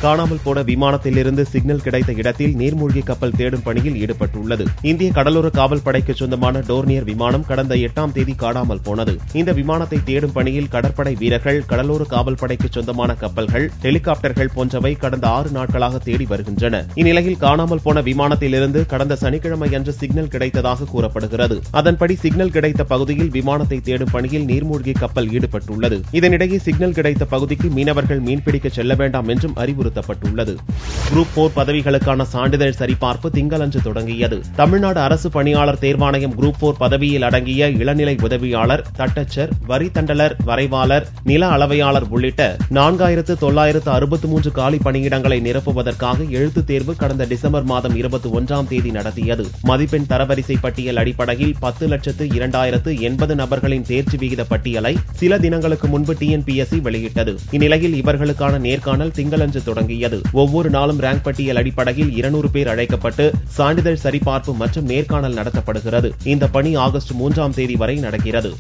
காணாமல் போன விமானத்திலிருந்து சிக்னல் கிடைத்த இடத்தில் நீர்மூழ்கி கப்பல் தேடும் பணியில் ஈடுபட்டுள்ளது. இந்திய கடலோர காவல் படைக்கு சொந்தமான டோர்னியர் விமானம் கடந்த 8ஆம் தேதி காணாமல் போனது. இந்த விமானத்தை தேடும் பணியில் கடற்படை வீரர்கள், கடலோர காவல் படைக்கு சொந்தமான கப்பல்கள், ஹெலிகாப்டர்கள் போன்றவை கடந்த 6 நாட்களாக தேடி வருகின்றன. இந்நிலையில் காணாமல் போன விமானத்திலிருந்து கடந்த சனிக்கிழமை அன்று சிக்னல் கிடைத்ததாக கூறப்படுகிறது. அதன்படி சிக்னல் கிடைத்த பகுதியில் விமானத்தை தேடும் பணியில் நீர்மூழ்கி கப்பல் ஈடுபட்டுள்ளது. இதனிடையே சிக்னல் கிடைத்த பகுதிக்கு மீனவர்கள் மீன்பிடிக்க செல்ல வேண்டாம் என்றும் அறிவுறுத்தப்பட்டுள்ளது. குரூப் 4 பதவிகளுக்கான சான்றிதழ் சரிபார்ப்பு திங்களன்று தொடங்கியது. தமிழ்நாடு அரசு பணியாளர் தேர்வாணையம் குரூப் 4 பதவியில் அடங்கிய இளநிலை உதவியாளர், தட்டச்சர், வரி தண்டலர், வரைவாளர், நில அளவையாளர் உள்ளிட்ட 4963 காலி பணியிடங்களை நிரப்புவதற்காக எழுத்துத் தேர்வு கடந்த டிசம்பர் மாதம் 21ஆம் தேதி நடத்தியது. மதிப்பெண் தரவரிசை பட்டியல் அடிப்படையில் 10,02,080 நபர்களின் தேர்ச்சி விகித பட்டியலை சில தினங்களுக்கு முன்பு டிஎன்பிஎஸ்சி வெளியிட்டது. இந்நிலையில் இவர்களுக்கான நேர்காணல் திங்களன்று தொடங்கியது. ஒவ்வொரு நாளும் ரேங்க் பட்டியல் அடிப்படையில் 200 பேர் அழைக்கப்பட்டு சான்றிதழ் சரிபார்ப்பு மற்றும் நேர்காணல் நடத்தப்படுகிறது. இந்த பணி ஆகஸ்ட் 3ஆம் தேதி வரை நடக்கிறது.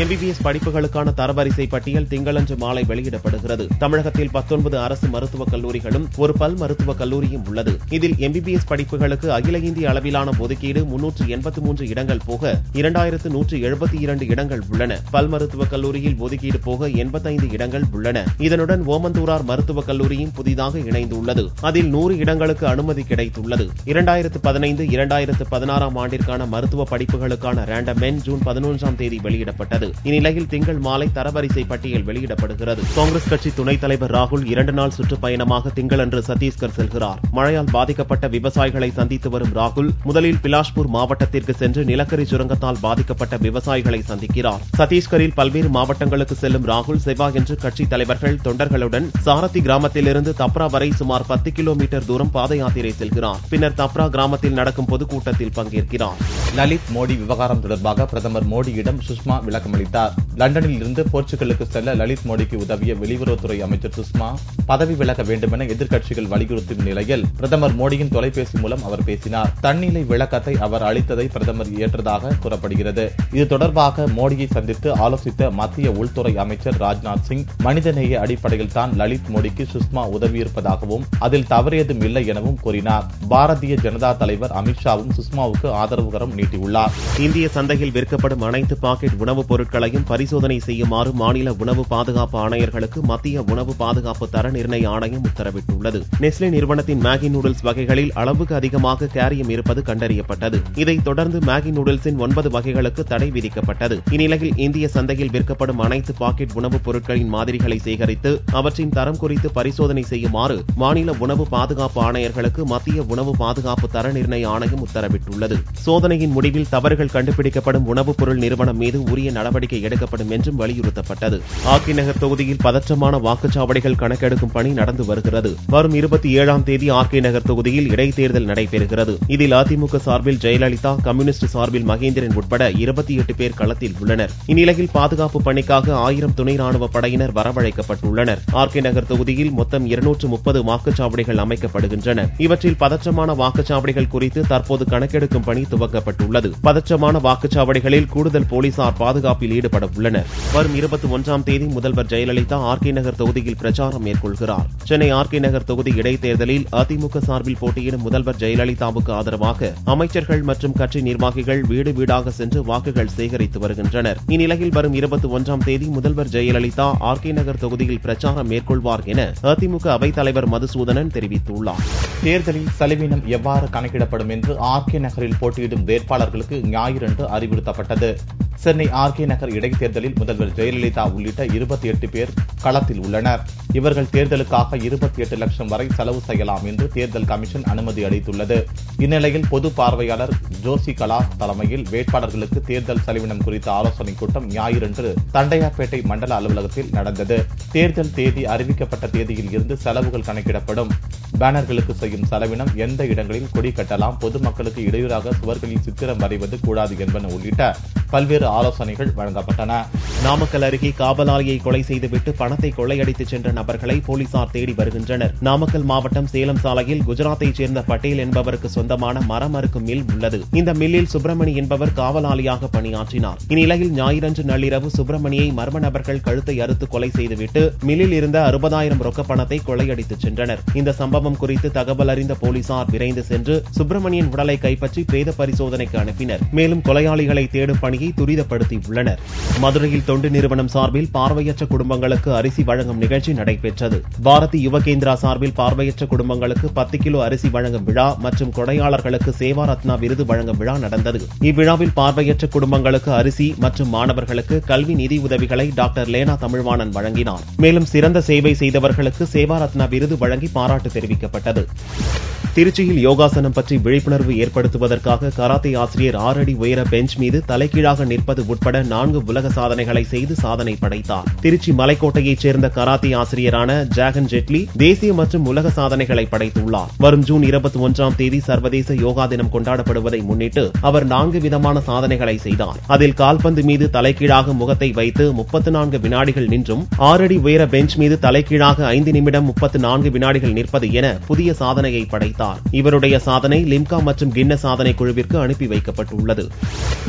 எம்பிபிஎஸ் படிப்புகளுக்கான தரவரிசை பட்டியல் திங்களன்று மாலை வெளியிடப்படுகிறது. தமிழகத்தில் 19 அரசு மருத்துவக் கல்லூரிகளும் ஒரு பல் மருத்துவக் கல்லூரியும் உள்ளது. இதில் எம்பிபிஎஸ் படிப்புகளுக்கு அகில இந்திய அளவிலான ஒதுக்கீடு 383 இடங்கள் போக 2172 இடங்கள் உள்ளன. பல் மருத்துவக் கல்லூரியில் ஒதுக்கீடு போக 85 இடங்கள் உள்ளன. இதனுடன் ஓமந்தூரார் மருத்துவக் கல்லூரியும் புதிதாக இணைந்துள்ளது. அதில் 100 இடங்களுக்கு அனுமதி கிடைத்துள்ளது. 2015-2016 ஆண்டிற்கான மருத்துவ படிப்புகளுக்கான ரேண்டம் எண் ஜூன் 11ஆம் தேதி வெளியிடப்பட்டது. இந்நிலையில் திங்கள் மாலை தரவரிசை பட்டியல் வெளியிடப்படுகிறது. காங்கிரஸ் கட்சி துணைத் தலைவர் ராகுல் 2 நாள் சுற்றுப்பயணமாக திங்களன்று சத்தீஸ்கர் செல்கிறார். மழையால் பாதிக்கப்பட்ட விவசாயிகளை சந்தித்து வரும் ராகுல் முதலில் பிலாஷ்பூர் மாவட்டத்திற்கு சென்று நிலக்கரி சுரங்கத்தால் பாதிக்கப்பட்ட விவசாயிகளை சந்திக்கிறார். சத்தீஸ்கரில் பல்வேறு மாவட்டங்களுக்கு செல்லும் ராகுல் செவ்வாயன்று கட்சி தலைவர்கள், தொண்டர்களுடன் சாரதி கிராமத்திலிருந்து தப்ரா வரை சுமார் 10 கிலோமீட்டர் தூரம் பாத யாத்திரை செல்கிறார். பின்னர் தப்ரா கிராமத்தில் நடக்கும் பொதுக்கூட்டத்தில் பங்கேற்கிறார். லலித் மோடி விவகாரம் தொடர்பாக பிரதமர் மோடியிடம் சுஷ்மா விளக்கமளித்தார். லண்டனில் இருந்து போர்ச்சுகலுக்கு செல்ல லலித் மோடிக்கு உதவிய வெளியுறவுத்துறை அமைச்சர் சுஷ்மா பதவி விலக வேண்டுமென எதிர்க்கட்சிகள் வலியுறுத்தும் நிலையில் பிரதமர் மோடியின் தொலைபேசி மூலம் அவர் பேசினார். தன்னிலை விளக்கத்தை அவர் அளித்ததை பிரதமர் ஏற்றதாக கூறப்படுகிறது. இது தொடர்பாக மோடியை சந்தித்து ஆலோசித்த மத்திய உள்துறை அமைச்சர் ராஜ்நாத் சிங், மனிதநேய அடிப்படையில் தான் லலித் மோடிக்கு சுஷ்மா உதவியிருப்பதாகவும் அதில் தவறியதும் இல்லை எனவும் கூறினார். பாரதிய ஜனதா தலைவர் அமித்ஷாவும் சுஷ்மாவுக்கு ஆதரவு கரம் நீட்டியுள்ளார். இந்திய சந்தையில் விற்கப்படும் அனைத்து பாக்கெட் உணவுப் பொருட்களையும் பரிசோதனை செய்யுமாறு மாநில உணவு பாதுகாப்பு ஆணையர்களுக்கு மத்திய உணவு பாதுகாப்பு தர நிர்ணய ஆணையம் உத்தரவிட்டுள்ளது. நெஸ்லே நிறுவனத்தின் மேகி நூடுல்ஸ் வகைகளில் அளவுக்கு அதிகமாக கேரியம் இருப்பது கண்டறியப்பட்டது. இதைத் தொடர்ந்து மேகி நூடுல்ஸின் 9 வகைகளுக்கு தடை விதிக்கப்பட்டது. இந்நிலையில் இந்திய சந்தையில் விற்கப்படும் அனைத்து பாக்கெட் உணவுப் பொருட்களின் மாதிரிகளை சேகரித்து அவற்றின் தரம் குறித்து பரிசோதனை செய்யுமாறு மாநில உணவு பாதுகாப்பு ஆணையர்களுக்கு மத்திய உணவு பாதுகாப்பு தர நிர்ணய ஆணையம் உத்தரவிட்டுள்ளது. சோதனையின் முடிவில் தவறுகள் கண்டுபிடிக்கப்படும் உணவுப் பொருள் நிறுவனம் மீது உரிய நடவடிக்கை எடுக்கப்படும் என்றும் வலியுறுத்தப்பட்டது. ஆர்கே நகர் தொகுதியில் பதற்றமான வாக்குச்சாவடிகள் கணக்கெடுக்கும் பணி நடந்து வருகிறது. வரும் 27ஆம் தேதி ஆர்கே நகர் தொகுதியில் இடைத்தேர்தல் நடைபெறுகிறது. இதில் அதிமுக சார்பில் ஜெயலலிதா, கம்யூனிஸ்ட் சார்பில் மகேந்திரன் உட்பட 28 பேர் களத்தில் உள்ளனர். இந்நிலையில் பாதுகாப்பு பணிக்காக 1000 துணை ராணுவ படையினர் வரவழைக்கப்பட்டுள்ளனர். ஆர்கே நகர் தொகுதியில் மொத்தம் 230 வாக்குச்சாவடிகள் அமைக்கப்படுகின்றன. இவற்றில் பதற்றமான வாக்குச்சாவடிகள் குறித்து தற்போது கணக்கெடுக்கும் பணி துவக்கப்பட்டுள்ளது. பதற்றமான வாக்குச்சாவடிகளில் கூடுதல் போலீசார் பாதுகாப்பில் ஈடுபட உள்ளனர். வரும் 21ஆம் தேதி முதல்வர் ஜெயலலிதா ஆர்கே நகர் தொகுதியில் பிரச்சாரம் மேற்கொள்கிறார். சென்னை ஆர்கே நகர் தொகுதி இடைத்தேர்தலில் அதிமுக சார்பில் போட்டியிடும் முதல்வர் ஜெயலலிதாவுக்கு ஆதரவாக அமைச்சர்கள் மற்றும் கட்சி நிர்வாகிகள் வீடு வீடாக சென்று வாக்குகள் சேகரித்து வருகின்றனர். இந்நிலையில் வரும் 21ஆம் தேதி முதல்வர் ஜெயலலிதா ஆர்கே நகர் தொகுதியில் பிரச்சாரம் மேற்கொள்வார் என அதிமுக அவைத்தலைவர் மதுசூதனன் தெரிவித்துள்ளார். தேர்தலில் செலவினம் எவ்வாறு கணக்கிடப்படும் என்று ஆர்கே நகரில் போட்டியிடும் வேட்பாளர்களுக்கு ஞாயிறன்று அறிவுறுத்தப்பட்டது. சென்னை ஆர்கே நகர் இடைத்தேர்தலில் முதல்வர் ஜெயலலிதா உள்ளிட்ட 28 பேர் களத்தில் உள்ளனர். இவர்கள் தேர்தலுக்காக 28 லட்சம் வரை செலவு செய்யலாம் என்று தேர்தல் கமிஷன் அனுமதி அளித்துள்ளது. இந்நிலையில் பொது பார்வையாளர் ஜோசி கலா தலைமையில் வேட்பாளர்களுக்கு தேர்தல் செலவினம் குறித்த ஆலோசனைக் கூட்டம் ஞாயிறன்று தண்டையார்பேட்டை மண்டல அலுவலகத்தில் நடந்தது. தேர்தல் தேதி அறிவிக்கப்பட்ட தேதியில் இருந்து செலவுகள் கணக்கிடப்படும். பேனர்களுக்கு செய்யும் செலவினம், எந்த இடங்களில் கொடி கட்டலாம், பொதுமக்களுக்கு இடையூறாக சுவர்களில் சித்திரம் வரைவது கூடாது என்பன உள்ளிட்ட பல்வேறு ஆலோசனைகள் வழங்கப்பட்டன. நாமக்கல் அருகே காவலாளியை கொலை செய்துவிட்டு பணத்தை கொள்ளையடித்து சென்ற நபர்களை போலீசார் தேடி வருகின்றனர். நாமக்கல் மாவட்டம் சேலம் சாலையில் குஜராத்தைச் சேர்ந்த பட்டேல் என்பவருக்கு சொந்தமான மரம் அறுக்கும் மில் உள்ளது. இந்த மில்லில் சுப்பிரமணி என்பவர் காவலாளியாக பணியாற்றினார். இந்நிலையில் ஞாயிறன்று நள்ளிரவு சுப்பிரமணியை மர்ம நபர்கள் கழுத்தை அறுத்து கொலை செய்துவிட்டு மில்லில் இருந்த 60,000 ரொக்க பணத்தை கொள்ளையடித்து சென்றனர். இந்த சம்பவம் குறித்து தகவல் அறிந்த போலீசார் விரைந்து சென்று சுப்பிரமணியின் உடலை கைப்பற்றி பிரேத பரிசோதனைக்கு அனுப்பினர். மேலும் கொலையாளிகளை தேடும் பணியை துரிதப்படுத்தியுள்ளனர். மதுரையில் தொண்டு நிறுவனம் சார்பில் பார்வையற்ற குடும்பங்களுக்கு அரிசி வழங்கும் நிகழ்ச்சி நடைபெற்றது. பாரதி யுவகேந்திரா சார்பில் பார்வையற்ற குடும்பங்களுக்கு 10 கிலோ அரிசி வழங்கும் விழா மற்றும் கொடையாளர்களுக்கு சேவா ரத்னா விருது வழங்கும் விழா நடந்தது. இவ்விழாவில் பார்வையற்ற குடும்பங்களுக்கு அரிசி மற்றும் மாணவர்களுக்கு கல்வி நிதி உதவிகளை டாக்டர் லேனா தமிழ்வாணன் வழங்கினார். மேலும் சிறந்த சேவை செய்தவர்களுக்கு சேவா ரத்னா விருது வழங்கி பாராட்டு தெரிவிக்கப்பட்டது. திருச்சியில் யோகாசனம் பற்றி விழிப்புணர்வு ஏற்படுத்துவதற்காக கராத்தே ஆசிரியர் 6 அடி உயர பெஞ்ச் மீது தலைகீழாக நிற்பது உட்பட 4 உலக சாதனைகளை செய்து சாதனை படைத்தார். திருச்சி மலைக்கோட்டையைச் சேர்ந்த கராத்தே ஆசிரியரான ஜாகன் ஜெட்லி தேசிய மற்றும் உலக சாதனைகளை படைத்துள்ளார். வரும் ஜூன் 21ஆம் தேதி சர்வதேச யோகா தினம் கொண்டாடப்படுவதை முன்னிட்டு அவர் 4 விதமான சாதனைகளை செய்தார். அதில் கால்பந்து மீது தலைகீழாக முகத்தை வைத்து 34 வினாடிகள் நின்றும் 6 அடி உயர பெஞ்ச் மீது தலைகீழாக 5 நிமிடம் 34 வினாடிகள் நிற்பது என புதிய சாதனையை படைத்தார். இவருடைய சாதனை லிம்கா மற்றும் கின்னஸ் சாதனை குழுவிற்கு அனுப்பி வைக்கப்பட்டுள்ளது.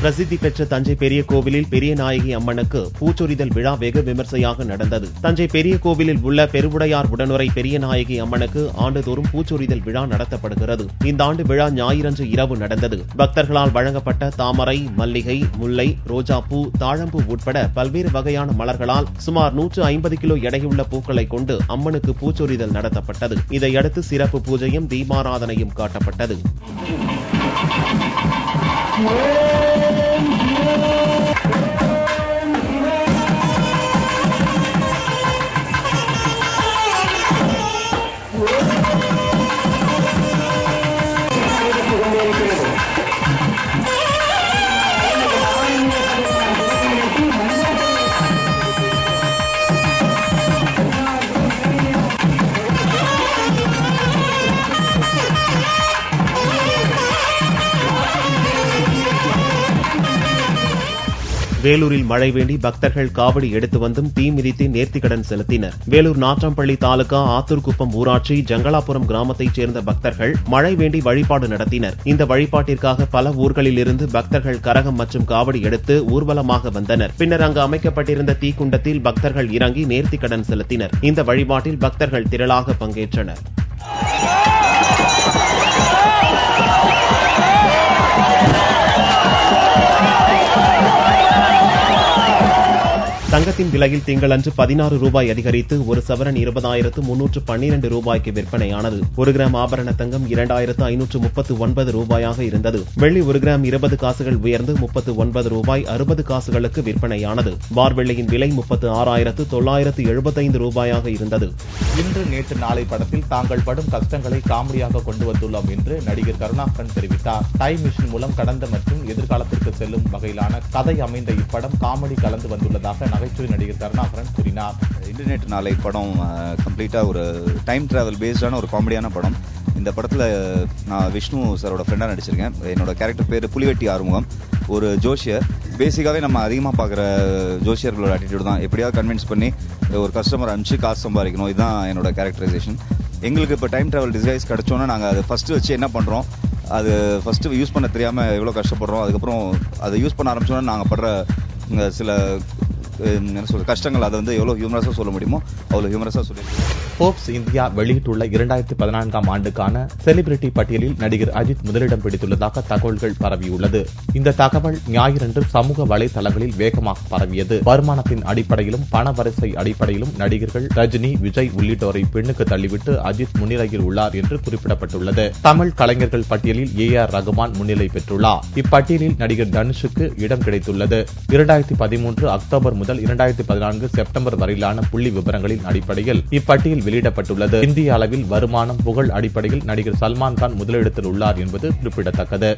பிரசித்தி பெற்ற தஞ்சை பெரிய கோவிலில் பெரிய நாயகி அம்மனுக்கு பூச்சொரிதல் விழா வெகு விமர்சையாக நடந்தது. தஞ்சை பெரிய கோவிலில் உள்ள பெருவுடையார் உடனுரை பெரிய நாயகி அம்மனுக்கு ஆண்டுதோறும் பூச்சொரிதல் விழா நடத்தப்படுகிறது. இந்த ஆண்டு விழா ஞாயிறன்று இரவு நடந்தது. பக்தர்களால் வழங்கப்பட்ட தாமரை, மல்லிகை, முல்லை, ரோஜாப்பூ, தாழம்பூ உட்பட பல்வேறு வகையான மலர்களால் சுமார் 150 கிலோ எடையுள்ள பூக்களை கொண்டு அம்மனுக்கு பூச்சொரிதல் நடத்தப்பட்டது. இதையடுத்து சிறப்பு பூஜையும் தீபாராதனையும் காட்டப்பட்டது. வேலூரில் மழை வேண்டி பக்தர்கள் காவடி எடுத்து வந்தும் தீ மிதித்து நேர்த்திக்கடன் செலுத்தினர். வேலூர் நாற்றம்பள்ளி தாலுகா ஆத்தூர்குப்பம் ஊராட்சி ஜங்கலாபுரம் கிராமத்தைச் சேர்ந்த பக்தர்கள் மழை வேண்டி வழிபாடு நடத்தினர். இந்த வழிபாட்டிற்காக பல ஊர்களில் இருந்து பக்தர்கள் கரகம் மற்றும் காவடி எடுத்து ஊர்வலமாக வந்தனர். பின்னர் அங்கு அமைக்கப்பட்டிருந்த தீக்குண்டத்தில் பக்தர்கள் இறங்கி நேர்த்திக்கடன் செலுத்தினர். இந்த வழிபாட்டில் பக்தர்கள் திரளாக பங்கேற்றனர். தங்கத்தின் விலையில் திங்களன்று 16 ரூபாய் அதிகரித்து ஒரு சவரன் 20,312 ரூபாய்க்கு விற்பனையானது. 1 கிராம் ஆபரண தங்கம் 2,539 ரூபாயாக இருந்தது. வெள்ளி 1 கிராம் 20 காசுகள் உயர்ந்து 39 ரூபாய் 60 காசுகளுக்கு விற்பனையானது. பார் வெள்ளியின் விலை 36,975 ரூபாயாக இருந்தது. இன்று நேற்று நாளை படத்தில் தாங்கள் படும் கஷ்டங்களை காமெடியாக கொண்டு வந்துள்ளோம் என்று நடிகர் கருணாகரன் தெரிவித்தார். டைம் மிஷின் மூலம் கடந்த மற்றும் எதிர்காலத்திற்கு செல்லும் வகையிலான கதை அமைந்த இப்படம் காமெடி கலந்து வந்துள்ளதாக நகைச்சுவை நடிகர் கருணாகரன் கூறினார். இன்டர்நெட் நாளை படம் கம்ப்ளீட்டா ஒரு டைம் டிராவல் பேஸ்டான ஒரு காமெடியான படம். இந்த படத்துல நான் விஷ்ணு சாரோட ஃப்ரெண்டா நடிச்சிருக்கேன். என்னோட கேரக்டர் பேரு புலிவெட்டி ஆறுமுகம். ஒரு ஜோஷியர். பேசிக்காவே நம்ம அதிகமா பாக்குற ஜோஷியர்களோட ஆட்டிடியூட் தான். எப்படியாவது கன்வின்ஸ் பண்ணி ஒரு கஸ்டமர் அனுப்பிச்சு காசு சம்பாதிக்கணும். இதுதான் என்னோட கேரக்டரைசேஷன். எங்களுக்கு இப்போ டைம் டிராவல் டிவைஸ் கிடைச்சோன்னா நாங்கள் அதை ஃபர்ஸ்ட் வச்சு என்ன பண்றோம், அது ஃபர்ஸ்ட் யூஸ் பண்ண தெரியாம எவ்வளவு கஷ்டப்படுறோம், அதுக்கப்புறம் அதை யூஸ் பண்ண ஆரம்பிச்சோன்னா நாங்கள் படுற சில கஷ்டங்கள் அதை எவ்வளவு ஹியூமரஸா சொல்ல முடியுமோ அவ்வளவு ஹியூமரஸா சொல்லியிருக்கோம். போப்ஸ் இந்தியா வெளியிட்டுள்ள 2014ஆம் ஆண்டுக்கான செலிபிரிட்டி பட்டியலில் நடிகர் அஜித் முதலிடம் பிடித்துள்ளதாக தகவல்கள் பரவியுள்ளது. இந்த தகவல் ஞாயிறன்று சமூக வலைதளங்களில் வேகமாக பரவியது. வருமானத்தின் அடிப்படையிலும் பண வரிசை அடிப்படையிலும் நடிகர்கள் ரஜினி, விஜய் உள்ளிட்டோரை பெண்ணுக்கு தள்ளிவிட்டு அஜித் முன்னிலையில் உள்ளார் என்று குறிப்பிடப்பட்டுள்ளது. தமிழ் கலைஞர்கள் பட்டியலில் AR ரகுமான் முன்னிலை பெற்றுள்ளார். இப்பட்டியலில் நடிகர் தனுஷுக்கு இடம் கிடைத்துள்ளது. 2013 அக்டோபர் முதல் 2014 செப்டம்பர் வரையிலான புள்ளி விவரங்களின் அடிப்படையில் இப்பட்டியல் வெளியிடப்பட்டுள்ளது. இந்திய அளவில் வருமானம், புகழ் அடிப்படையில் நடிகர் சல்மான் கான் முதலிடத்தில் உள்ளார் என்பது குறிப்பிடத்தக்கது.